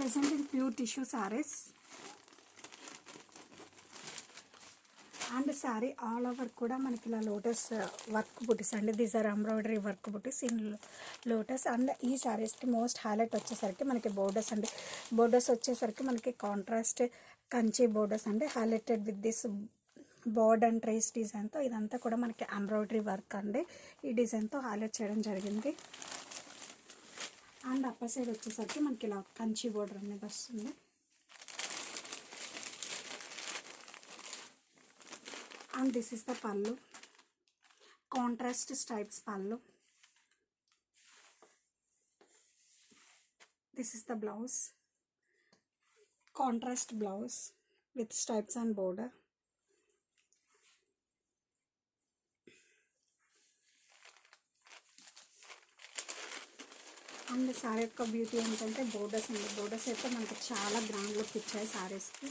present in pure tissue sarees. And sari all over కూడా మనకి ఇలా లోటస్ వర్క్ బుటీస్ అండి. These are embroidery work buttis in lotus. And ఈ శారీస్కి మోస్ట్ హైలైట్ వచ్చేసరికి మనకి బోర్డర్స్ అండి. బోర్డర్స్ వచ్చేసరికి మనకి కాంట్రాస్ట్ కంచి బోర్డర్స్ అండి, highlighted with this board and trace డిజైన్తో. ఇదంతా కూడా మనకి ఎంబ్రాయిడరీ వర్క్ అండి. ఈ డిజైన్తో హైలైట్ చేయడం జరిగింది. అండ్ అప్పర్ సైడ్ వచ్చేసరికి మనకి ఇలా కంచి బోర్డర్ అనేది వస్తుంది. And this is the pallu, contrast stripes pallu. This is the blouse, contrast blouse with stripes and border. And sari యొక్క బ్యూటీ ఏంటంటే బోర్డర్స్ అండి. బోర్డర్స్ అయితే మనకి చాలా గ్రాండ్ లుక్ ఇచ్చాయి శారీస్కి.